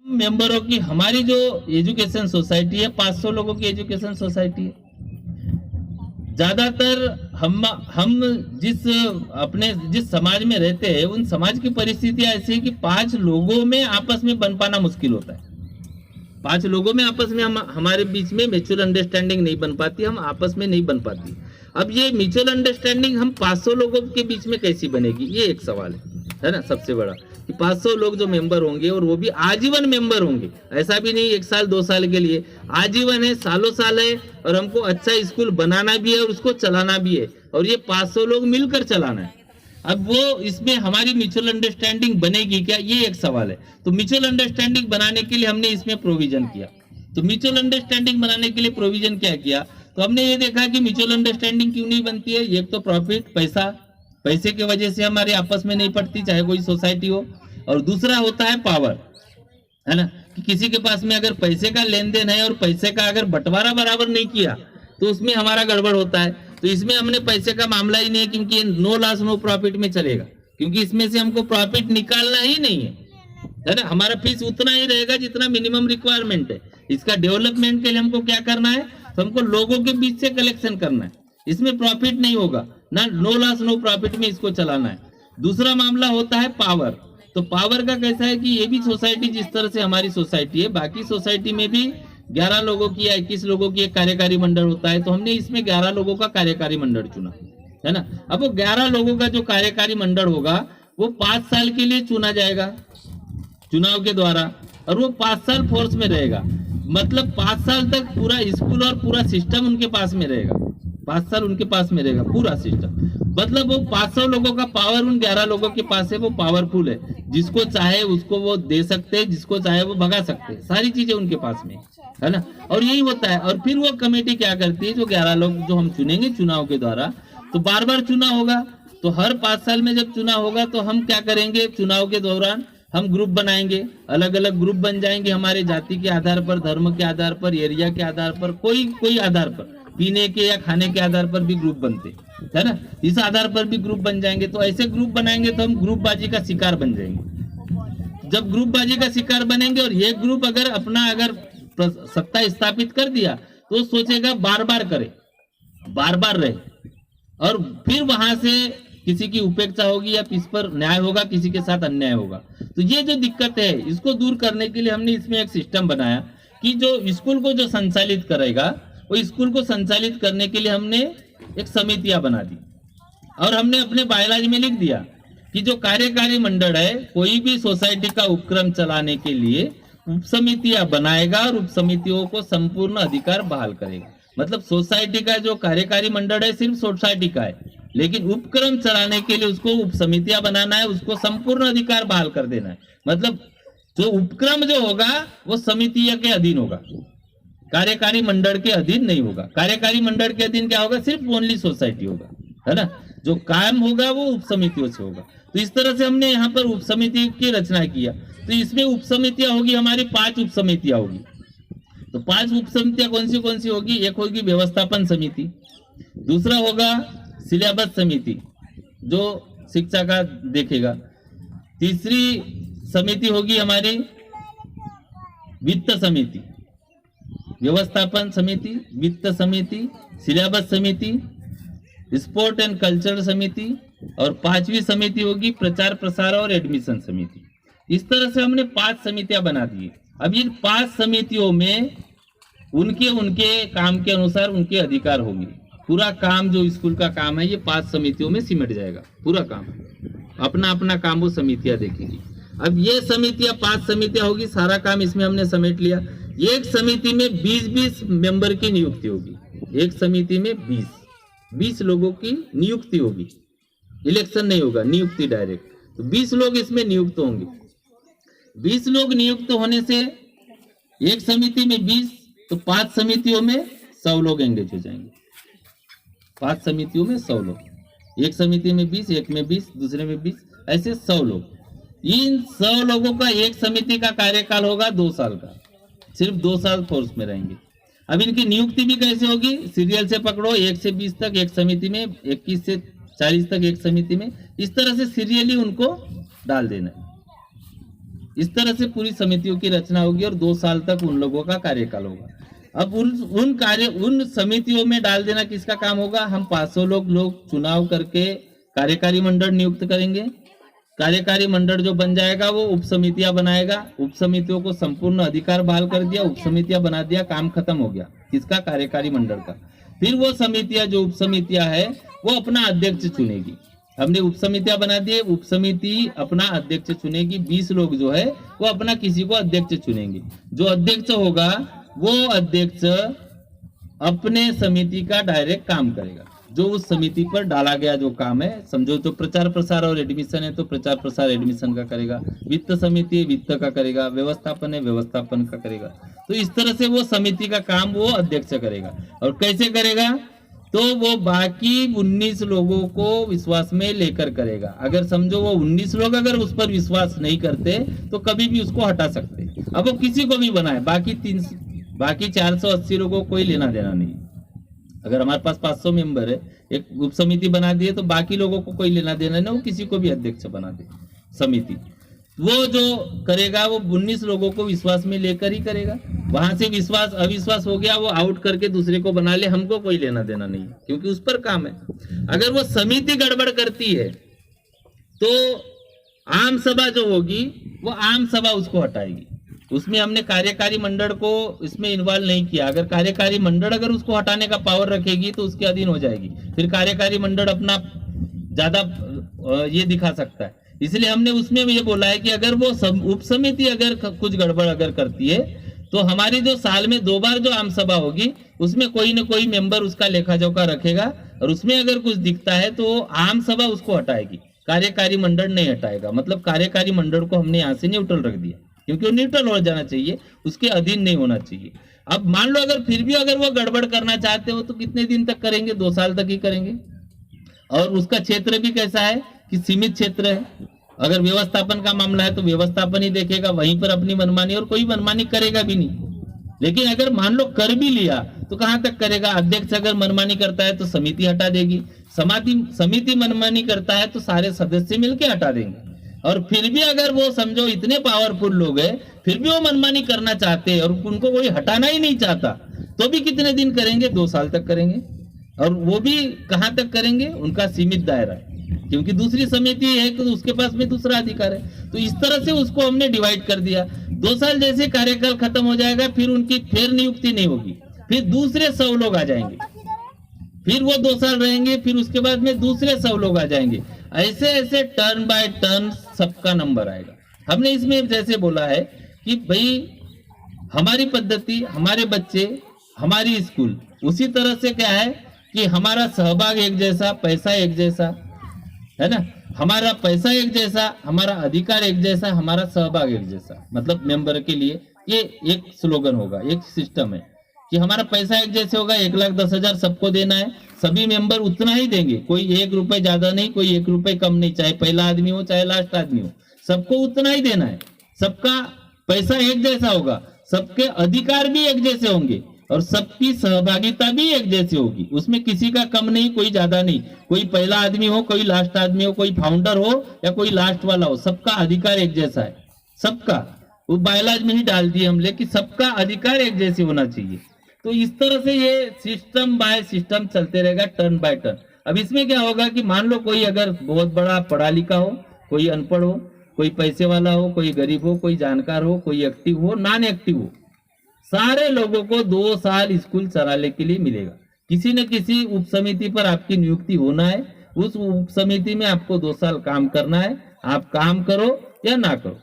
मेंबरों की हमारी जो एजुकेशन सोसाइटी है 500 लोगों की एजुकेशन सोसाइटी है। ज्यादातर हम जिस समाज में रहते हैं उन समाज की परिस्थितियां ऐसी है कि 5 लोगों में आपस में बन पाना मुश्किल होता है। 5 लोगों में आपस में हमारे बीच में म्यूचुअल अंडरस्टैंडिंग नहीं बन पाती, हम आपस में नहीं बन पाती। अब ये म्यूचुअल अंडरस्टैंडिंग हम 500 लोगों के बीच में कैसी बनेगी, ये एक सवाल है ना, सबसे बड़ा कि 500 लोग जो मेंबर होंगे और वो भी आजीवन मेंबर होंगे, ऐसा भी नहीं 1 साल 2 साल के लिए, आजीवन है, सालों साल है, और हमको अच्छा स्कूल बनाना भी है और उसको चलाना भी है, और ये 500 लोग मिलकर चलाना है। अब वो इसमें हमारी म्यूचुअल अंडरस्टैंडिंग बनेगी क्या, ये एक सवाल है। तो म्यूचुअल अंडरस्टैंडिंग बनाने के लिए हमने इसमें प्रोविजन किया। तो म्यूचुअल अंडरस्टैंडिंग बनाने के लिए प्रोविजन क्या किया, तो हमने ये देखा कि म्यूचुअल अंडरस्टैंडिंग क्यों नहीं बनती है। एक तो प्रॉफिट, पैसे की वजह से हमारे आपस में नहीं पड़ती, चाहे कोई सोसाइटी हो। और दूसरा होता है पावर, है ना, कि किसी के पास में अगर पैसे का लेन देन है और पैसे का अगर बंटवारा बराबर नहीं किया तो उसमें हमारा गड़बड़ होता है। तो इसमें हमने पैसे का मामला ही नहीं है, क्योंकि नो लॉस नो प्रॉफिट में चलेगा, क्योंकि इसमें से हमको प्रॉफिट निकालना ही नहीं है ना। हमारा फीस उतना ही रहेगा जितना मिनिमम रिक्वायरमेंट है। इसका डेवलपमेंट के लिए हमको क्या करना है, तो हमको लोगों के बीच से कलेक्शन करना है, इसमें प्रॉफिट नहीं होगा ना, नो लॉस नो प्रॉफिट में इसको चलाना है। दूसरा मामला होता है पावर। तो पावर का कैसा है कि ये भी सोसाइटी जिस तरह से हमारी सोसाइटी है, बाकी सोसाइटी में भी 11 लोगों की या 21 लोगों की एक कार्यकारी मंडल होता है। तो हमने इसमें 11 लोगों का कार्यकारी मंडल चुना, है ना। अब वो 11 लोगों का जो कार्यकारी मंडल होगा वो 5 साल के लिए चुना जाएगा चुनाव के द्वारा, और वो 5 साल फोर्स में रहेगा। मतलब 5 साल तक पूरा स्कूल और पूरा सिस्टम उनके पास में रहेगा, 5 साल उनके पास में रहेगा पूरा सिस्टम। मतलब वो 500 लोगों का पावर उन 11 लोगों के पास है, वो पावरफुल है, जिसको चाहे उसको वो दे सकते हैं, जिसको चाहे वो भगा सकते हैं, सारी चीजें उनके पास में, है ना। और यही होता है। और फिर वो कमेटी क्या करती है, जो 11 लोग जो हम चुनेंगे चुनाव के द्वारा, तो बार बार चुना होगा, तो हर 5 साल में जब चुना होगा तो हम क्या करेंगे, चुनाव के दौरान हम ग्रुप बनाएंगे, अलग अलग ग्रुप बन जाएंगे, हमारे जाति के आधार पर, धर्म के आधार पर, एरिया के आधार पर, कोई आधार पर, पीने के या खाने के आधार पर भी ग्रुप बनते, है ना, इस आधार पर भी ग्रुप बन जाएंगे। तो ऐसे ग्रुप बनाएंगे तो हम ग्रुपबाजी का शिकार बन जाएंगे। जब ग्रुपबाजी का शिकार बनेंगे और ये ग्रुप अगर सत्ता स्थापित कर दिया तो सोचेगा बार बार करे, बार बार रहे, और फिर वहां से किसी की उपेक्षा होगी या किस पर न्याय होगा, किसी के साथ अन्याय होगा। तो ये जो दिक्कत है इसको दूर करने के लिए हमने इसमें एक सिस्टम बनाया कि जो स्कूल को जो संचालित करेगा, वो स्कूल को संचालित करने के लिए हमने एक समितियां बना दी, और हमने अपने बायलॉज में लिख दिया कि जो कार्यकारी मंडल है कोई भी सोसाइटी का उपक्रम चलाने के लिए उपसमितियां बनाएगा और उपसमितियों को संपूर्ण अधिकार बहाल करेगा। मतलब सोसाइटी का जो कार्यकारी मंडल है सिर्फ सोसाइटी का है, लेकिन उपक्रम चलाने के लिए उसको उपसमितियां बनाना है, उसको संपूर्ण अधिकार बहाल कर देना है। मतलब जो उपक्रम जो होगा वो समितियों के अधीन होगा, कार्यकारी मंडल के अधीन नहीं होगा। कार्यकारी मंडल के अधीन क्या होगा, सिर्फ ओनली सोसाइटी होगा, है ना। जो काम होगा वो उपसमितियों से होगा। तो इस तरह से हमने यहाँ पर उपसमिति की रचना किया। तो इसमें उपसमितियां होगी हमारी 5 उपसमितियां होगी। तो 5 उपसमितियां कौन सी होगी, एक होगी व्यवस्थापन समिति, दूसरा होगा सिलेबस समिति जो शिक्षा का देखेगा, तीसरी समिति होगी हमारी वित्त समिति, व्यवस्थापन समिति, वित्त समिति, सिलेबस समिति, स्पोर्ट एंड कल्चर समिति, और 5वीं समिति होगी प्रचार प्रसार और एडमिशन समिति। इस तरह से हमने 5 समितियां बना दी। अब इन 5 समितियों में उनके काम के अनुसार उनके अधिकार होंगे। पूरा काम जो स्कूल का काम है ये 5 समितियों में सिमट जाएगा, पूरा काम अपना अपना काम वो समितियां देखेगी। अब ये समितियां 5 समितियां होगी, सारा काम इसमें हमने समेट लिया। एक समिति में 20-20 मेंबर की नियुक्ति होगी, एक समिति में 20 लोगों की नियुक्ति होगी, इलेक्शन नहीं होगा, नियुक्ति डायरेक्ट। तो 20 लोग इसमें नियुक्त होंगे। 20 लोग नियुक्त होने से एक समिति में 20, तो 5 समितियों में 100 लोग एंगेज हो जाएंगे। 5 समितियों में 100 लोग, एक समिति में 20, एक में 20, दूसरे में 20, ऐसे 100 लोग। इन 100 लोगों का एक समिति का कार्यकाल होगा 2 साल का, सिर्फ 2 साल फोर्स में रहेंगे। अब इनकी नियुक्ति भी कैसे होगी, सीरियल से पकड़ो, 1 से 20 तक एक समिति में, 21 से 40 तक एक समिति में, इस तरह से सीरियली उनको डाल देना है। इस तरह से पूरी समितियों की रचना होगी और 2 साल तक उन लोगों का कार्यकाल होगा। अब उन समितियों में डाल देना किसका काम होगा? हम 500 लोग चुनाव करके कार्यकारी मंडल नियुक्त करेंगे। कार्यकारी मंडल जो बन जाएगा वो उप समितियां बनाएगा, उप समितियों को संपूर्ण अधिकार बहाल कर दिया, उप समितियां बना दिया, काम खत्म हो गया किसका? कार्यकारी मंडल का। फिर वो समितियां जो उप समितियां है वो अपना अध्यक्ष चुनेगी। हमने उप समितियां बना दिए, उप समिति अपना अध्यक्ष चुनेगी। 20 लोग जो है वो अपना किसी को अध्यक्ष चुनेंगे। जो अध्यक्ष होगा वो अध्यक्ष अपने समिति का डायरेक्ट काम करेगा, जो उस समिति पर डाला गया जो काम है। समझो तो प्रचार प्रसार और एडमिशन है तो प्रचार प्रसार एडमिशन का करेगा, वित्त समिति है वित्त का करेगा, व्यवस्थापन है व्यवस्थापन का करेगा। तो इस तरह से वो समिति का काम वो अध्यक्ष करेगा। और कैसे करेगा? तो वो बाकी 19 लोगों को विश्वास में लेकर करेगा। अगर समझो वो 19 लोग अगर उस पर विश्वास नहीं करते तो कभी भी उसको हटा सकते। अब वो किसी को भी बनाए, बाकी 480 लोगों को कोई लेना देना नहीं। अगर हमारे पास 500 मेंबर है, एक उप समिति बना दिए तो बाकी लोगों को कोई लेना देना नहीं, वो किसी को भी अध्यक्ष बना दे समिति। वो जो करेगा वो 19 लोगों को विश्वास में लेकर ही करेगा। वहां से विश्वास अविश्वास हो गया वो आउट करके दूसरे को बना ले, हमको कोई लेना देना नहीं, क्योंकि उस पर काम है। अगर वो समिति गड़बड़ करती है तो आम सभा जो होगी वो आम सभा उसको हटाएगी। उसमें हमने कार्यकारी मंडल को इसमें इन्वॉल्व नहीं किया। अगर कार्यकारी मंडल अगर उसको हटाने का पावर रखेगी तो उसके अधीन हो जाएगी, फिर कार्यकारी मंडल अपना ज्यादा ये दिखा सकता है। इसलिए हमने उसमें ये बोला है कि अगर वो उप समिति अगर कुछ गड़बड़ अगर करती है तो हमारी जो साल में 2 बार जो आम सभा होगी उसमें कोई न कोई मेंबर उसका लेखा जोखा रखेगा, और उसमें अगर कुछ दिखता है तो आम सभा उसको हटाएगी, कार्यकारी मंडल नहीं हटाएगा। मतलब कार्यकारी मंडल को हमने यहाँ से न्यूट्रल रख दिया, क्योंकि वो न्यूट्रल हो जाना चाहिए, उसके अधीन नहीं होना चाहिए। अब मान लो अगर फिर भी अगर वो गड़बड़ करना चाहते हो तो कितने दिन तक करेंगे? 2 साल तक ही करेंगे। और उसका क्षेत्र भी कैसा है कि सीमित क्षेत्र है। अगर व्यवस्थापन का मामला है तो व्यवस्थापन ही देखेगा, वहीं पर अपनी मनमानी, और कोई मनमानी करेगा भी नहीं। लेकिन अगर मान लो कर भी लिया तो कहां तक करेगा? अध्यक्ष अगर मनमानी करता है तो समिति हटा देगी, समिति मनमानी करता है तो सारे सदस्य मिलकर हटा देंगे। और फिर भी अगर वो समझो इतने पावरफुल लोग हैं, फिर भी वो मनमानी करना चाहते हैं और उनको कोई हटाना ही नहीं चाहता, तो भी कितने दिन करेंगे? 2 साल तक करेंगे। और वो भी कहां तक करेंगे? उनका सीमित दायरा है, क्योंकि दूसरी समिति है तो उसके पास में दूसरा अधिकार है। तो इस तरह से उसको हमने डिवाइड कर दिया। 2 साल जैसे कार्यकाल खत्म हो जाएगा फिर उनकी फिर नियुक्ति नहीं होगी, फिर दूसरे 100 लोग आ जाएंगे, फिर वो 2 साल रहेंगे, फिर उसके बाद में दूसरे 100 लोग आ जाएंगे। ऐसे ऐसे टर्न बाय टर्न सबका नंबर आएगा। हमने इसमें जैसे बोला है कि भाई हमारी पद्धति, हमारे बच्चे, हमारी स्कूल, उसी तरह से क्या है कि हमारा सहभाग एक जैसा, पैसा एक जैसा है ना, हमारा पैसा एक जैसा, हमारा अधिकार एक जैसा, हमारा सहभाग एक जैसा। मतलब मेंबर के लिए ये एक स्लोगन होगा, एक सिस्टम है कि हमारा पैसा एक जैसे होगा। 1,10,000 सबको देना है, सभी मेंबर उतना ही देंगे, कोई 1 रुपए ज्यादा नहीं, कोई 1 रुपए कम नहीं, चाहे पहला आदमी हो चाहे लास्ट आदमी हो, सबको उतना ही देना है। सबका पैसा एक जैसा होगा, सबके अधिकार भी एक जैसे होंगे और सबकी सहभागिता भी एक जैसी होगी। उसमें किसी का कम नहीं, कोई ज्यादा नहीं, कोई पहला आदमी हो, कोई लास्ट आदमी हो, कोई फाउंडर हो या कोई लास्ट वाला हो, सबका अधिकार एक जैसा है। सबका वो बायलॉज में ही डाल दिए हमने कि सबका अधिकार एक जैसे होना चाहिए। तो इस तरह से ये सिस्टम बाय सिस्टम चलते रहेगा, टर्न बाय टर्न। अब इसमें क्या होगा कि मान लो कोई अगर बहुत बड़ा पढ़ा लिखा हो, कोई अनपढ़ हो, कोई पैसे वाला हो, कोई गरीब हो, कोई जानकार हो, कोई एक्टिव हो, नॉन एक्टिव हो, सारे लोगों को 2 साल स्कूल चलाने के लिए मिलेगा। किसी न किसी उप समिति पर आपकी नियुक्ति होना है, उस उप समिति में आपको 2 साल काम करना है। आप काम करो या ना करो,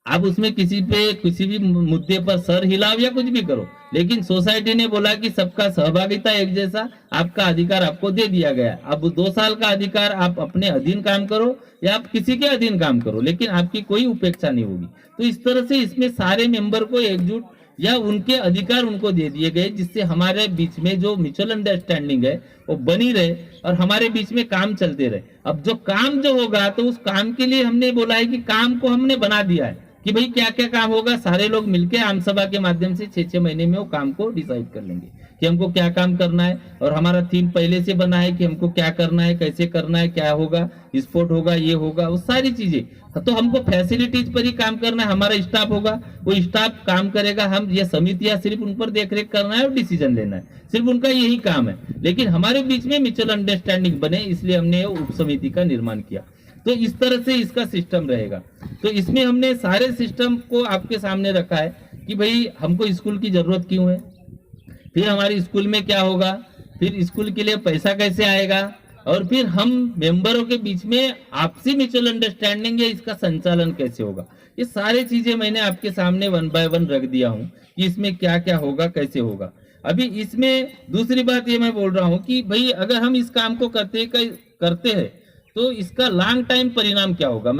आप उसमें किसी भी मुद्दे पर सर हिलाओ या कुछ भी करो, लेकिन सोसाइटी ने बोला कि सबका सहभागिता एक जैसा, आपका अधिकार आपको दे दिया गया। अब 2 साल का अधिकार आप अपने अधीन काम करो या आप किसी के अधीन काम करो, लेकिन आपकी कोई उपेक्षा नहीं होगी। तो इस तरह से इसमें सारे मेंबर को एकजुट या उनके अधिकार उनको दे दिए गए, जिससे हमारे बीच में जो म्यूचुअल अंडरस्टैंडिंग है वो बनी रहे और हमारे बीच में काम चलते रहे। अब जो काम जो होगा तो उस काम के लिए हमने बोला है कि काम को हमने बना दिया है कि भाई क्या क्या काम होगा, सारे लोग मिलकर आम सभा के माध्यम से 6-6 महीने में वो काम को डिसाइड कर लेंगे कि हमको क्या काम करना है, और हमारा थीम पहले से बना है कि हमको क्या करना है, कैसे करना है, क्या होगा, स्पोर्ट होगा, ये होगा, वो सारी चीजें। तो हमको फैसिलिटीज पर ही काम करना है, हमारा स्टाफ होगा, वो स्टाफ काम करेगा, हम ये समितियां सिर्फ उन पर देखरेख करना है और डिसीजन लेना है, सिर्फ उनका यही काम है। लेकिन हमारे बीच में म्यूचुअल अंडरस्टैंडिंग बने, इसलिए हमने उप समिति का निर्माण किया। तो इस तरह से इसका सिस्टम रहेगा। तो इसमें हमने सारे सिस्टम को आपके सामने रखा है कि भाई हमको स्कूल की जरूरत क्यों है, फिर हमारे स्कूल में क्या होगा, फिर स्कूल के लिए पैसा कैसे आएगा, और फिर हम मेंबरों के बीच में आपसी म्यूचुअल अंडरस्टैंडिंग है, इसका संचालन कैसे होगा। ये सारी चीजें मैंने आपके सामने 1 बाय 1 रख दिया हूँ कि इसमें क्या क्या होगा, कैसे होगा। अभी इसमें दूसरी बात ये मैं बोल रहा हूँ कि भाई अगर हम इस काम को करते हैं तो इसका लॉन्ग टाइम परिणाम क्या होगा, मैं